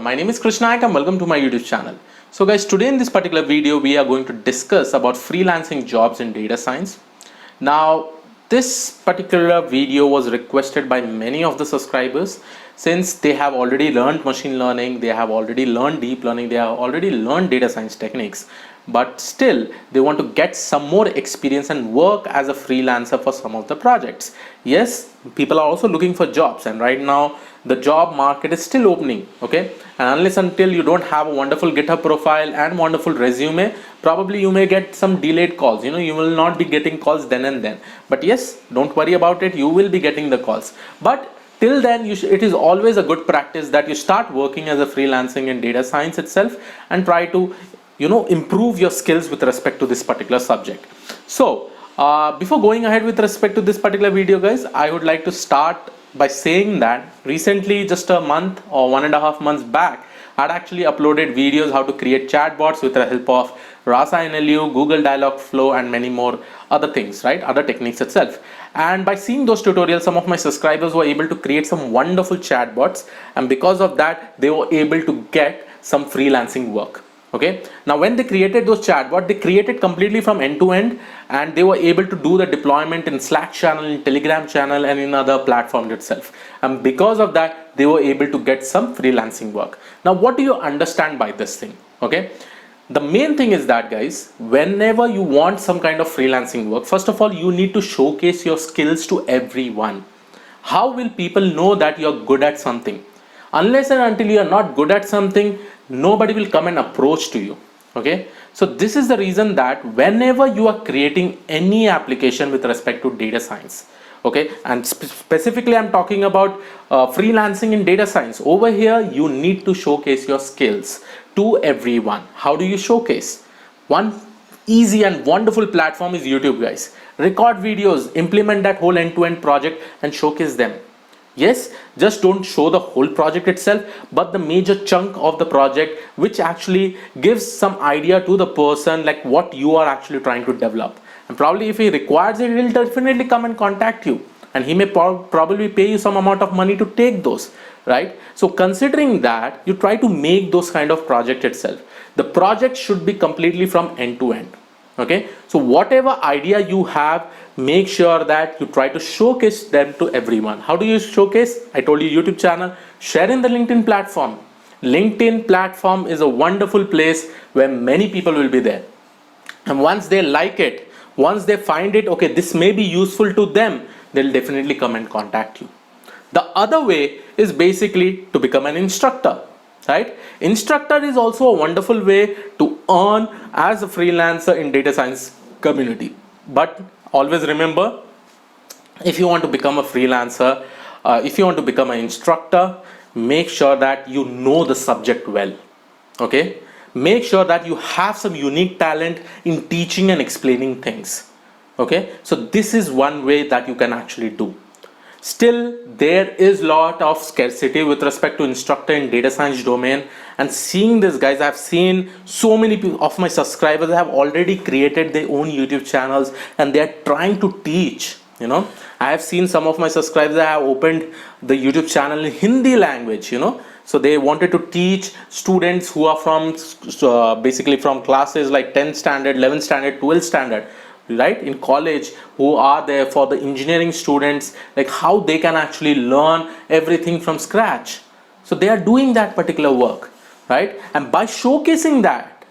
my name is Krishnayak and welcome to my YouTube channel. So guys, today in this particular video we are going to discuss about freelancing jobs in data science. Now this particular video was requested by many of the subscribers since they have already learned machine learning, they have already learned deep learning, they have already learned data science techniques, but still they want to get some more experience and work as a freelancer for some of the projects. Yes, people are also looking for jobs, and right now the job market is still opening, okay? And unless until you don't have a wonderful GitHub profile and wonderful resume, probably you may get some delayed calls. You will not be getting calls then and then, but yes, don't worry about it, you will be getting the calls. But till then, it is always a good practice that you start working as a freelancing in data science itself and try to improve your skills with respect to this particular subject. So before going ahead with respect to this particular video, guys, I would like to start by saying that recently, just a month or 1.5 months back, I'd actually uploaded videos how to create chatbots with the help of Rasa NLU, Google Dialogflow, and many more other things, right? Other techniques itself. And by seeing those tutorials, some of my subscribers were able to create some wonderful chatbots, and because of that, they were able to get some freelancing work. Okay, now when they created those chatbots, they created completely from end to end, and they were able to do the deployment in Slack channel, in Telegram channel, and in other platforms itself. And because of that, they were able to get some freelancing work. Now, what do you understand by this thing? Okay, the main thing is that, guys, whenever you want some kind of freelancing work, first of all, you need to showcase your skills to everyone. How will people know that you're good at something? Unless and until you are not good at something, nobody will come and approach to you. Okay, so this is the reason that whenever you are creating any application with respect to data science, okay, and specifically I'm talking about freelancing in data science, over here you need to showcase your skills to everyone. How do you showcase? One easy and wonderful platform is YouTube, guys. Record videos, implement that whole end-to-end project and showcase them. Yes, just don't show the whole project itself, but the major chunk of the project, which actually gives some idea to the person like what you are actually trying to develop. And probably if he requires it, he'll definitely come and contact you, and he may probably pay you some amount of money to take those, right? So considering that, you try to make those kind of project itself. The project should be completely from end to end. Okay, so whatever idea you have, make sure that you try to showcase them to everyone. How do you showcase? I told you, YouTube channel, share in the LinkedIn platform. LinkedIn platform is a wonderful place where many people will be there, and once they like it, once they find it, okay, this may be useful to them, they'll definitely come and contact you. The other way is basically to become an instructor. Right? Instructor is also a wonderful way to earn as a freelancer in data science community. But always remember, if you want to become a freelancer, if you want to become an instructor, make sure that you know the subject well. Okay? Make sure that you have some unique talent in teaching and explaining things. Okay? So this is one way that you can actually do. Still, there is a lot of scarcity with respect to instructor in data science domain, and seeing this, guys, I've seen so many of my subscribers have already created their own YouTube channels and they are trying to teach. I have seen some of my subscribers that have opened the YouTube channel in Hindi language, so they wanted to teach students who are from basically from classes like 10th standard, 11th standard, 12th standard, right, in college, who are there for the engineering students, like how they can actually learn everything from scratch. So they are doing that particular work, right? And by showcasing that,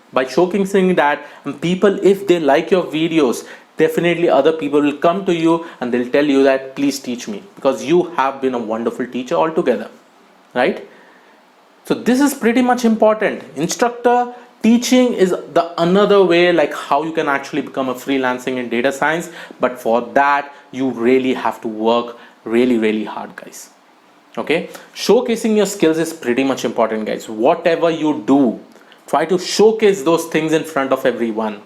and people, if they like your videos, definitely other people will come to you and they'll tell you that please teach me, because you have been a wonderful teacher altogether, right? So this is pretty much important. Instructor teaching is the another way like how you can actually become a freelancing in data science, but for that you really have to work really hard, guys. Okay, showcasing your skills is pretty much important, guys. Whatever you do, try to showcase those things in front of everyone,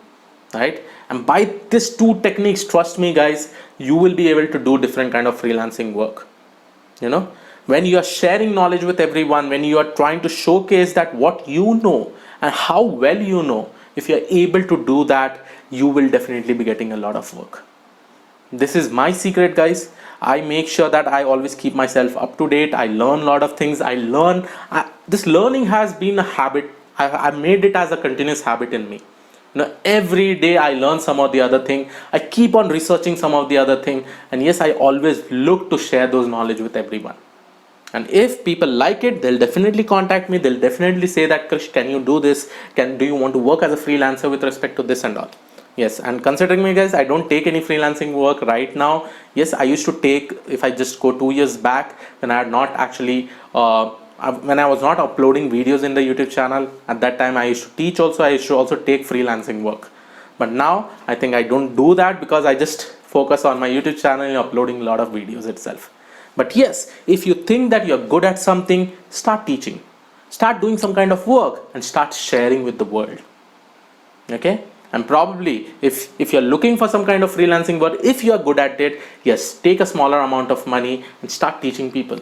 right? And by these two techniques, trust me, guys, you will be able to do different kind of freelancing work. When you are sharing knowledge with everyone, when you are trying to showcase that what you know and how well you know, if you're able to do that, you will definitely be getting a lot of work. This is my secret, guys. I make sure that I always keep myself up to date. I learn a lot of things. This learning has been a habit. I made it as a continuous habit in me. Every day I learn some of the other thing. I keep on researching some of the other thing. And yes, I always look to share those knowledge with everyone. And if people like it, they'll definitely contact me. They'll definitely say that, Krish, can you do this? Do you want to work as a freelancer with respect to this and all? Yes, and considering me, guys, I don't take any freelancing work right now. Yes, I used to take, if I just go 2 years back, when I had not actually, when I was not uploading videos in the YouTube channel, at that time I used to teach also, I used to also take freelancing work. But now, I think I don't do that because I just focus on my YouTube channel and uploading a lot of videos itself. But yes, if you think that you're good at something, start teaching. Start doing some kind of work and start sharing with the world. Okay? And probably if you're looking for some kind of freelancing work, if you're good at it, yes, take a smaller amount of money and start teaching people.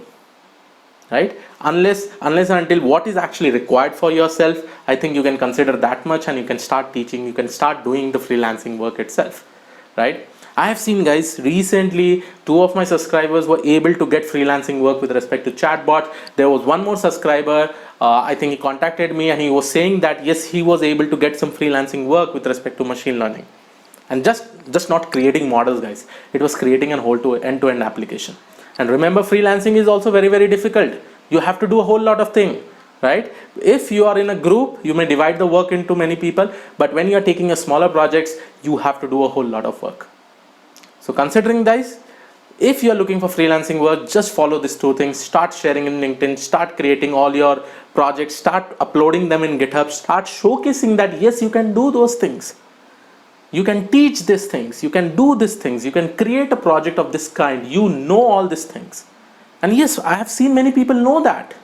Right? Unless and until what is actually required for yourself, I think you can consider that much and you can start teaching, you can start doing the freelancing work itself. Right? I have seen, guys, recently 2 of my subscribers were able to get freelancing work with respect to chatbot. There was one more subscriber, I think he contacted me and he was saying that yes, he was able to get some freelancing work with respect to machine learning. And just not creating models, guys. It was creating a whole end-to-end application. And remember, freelancing is also very, very difficult. You have to do a whole lot of things. Right? If you are in a group, you may divide the work into many people, but when you are taking a smaller projects, you have to do a whole lot of work. So considering, guys, if you are looking for freelancing work, just follow these 2 things. Start sharing in LinkedIn, start creating all your projects, start uploading them in GitHub, start showcasing that yes, you can do those things. You can teach these things, you can do these things, you can create a project of this kind, you know all these things. And yes, I have seen many people know that,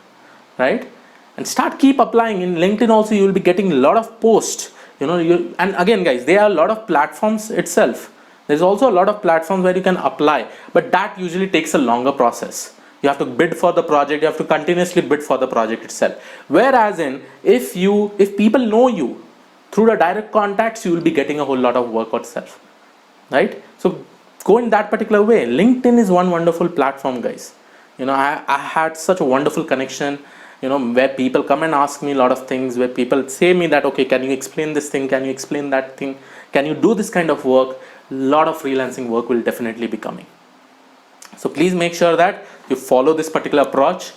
right? And keep applying. In LinkedIn also, you will be getting a lot of posts, and again, guys, there are a lot of platforms itself. There's also a lot of platforms where you can apply, but that usually takes a longer process. You have to bid for the project, you have to continuously bid for the project itself. Whereas if people know you through the direct contacts, you will be getting a whole lot of work itself, right? So go in that particular way. LinkedIn is one wonderful platform, guys. I had such a wonderful connection, where people come and ask me a lot of things, where people say me that, okay, can you explain this thing? Can you explain that thing? Can you do this kind of work? A lot of freelancing work will definitely be coming. So please make sure that you follow this particular approach.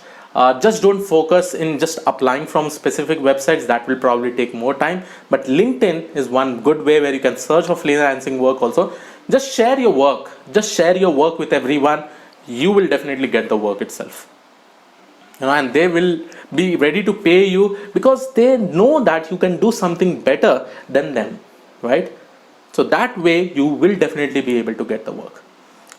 Just don't focus in just applying from specific websites. That will probably take more time. But LinkedIn is one good way where you can search for freelancing work also. Just share your work. Just share your work with everyone. You will definitely get the work itself. And they will be ready to pay you because they know that you can do something better than them, right? So that way you will definitely be able to get the work.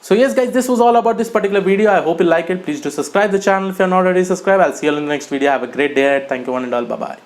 So yes, guys, this was all about this particular video. I hope you like it. Please do subscribe the channel if you're not already subscribed. I'll see you in the next video. Have a great day. Thank you one and all. Bye bye.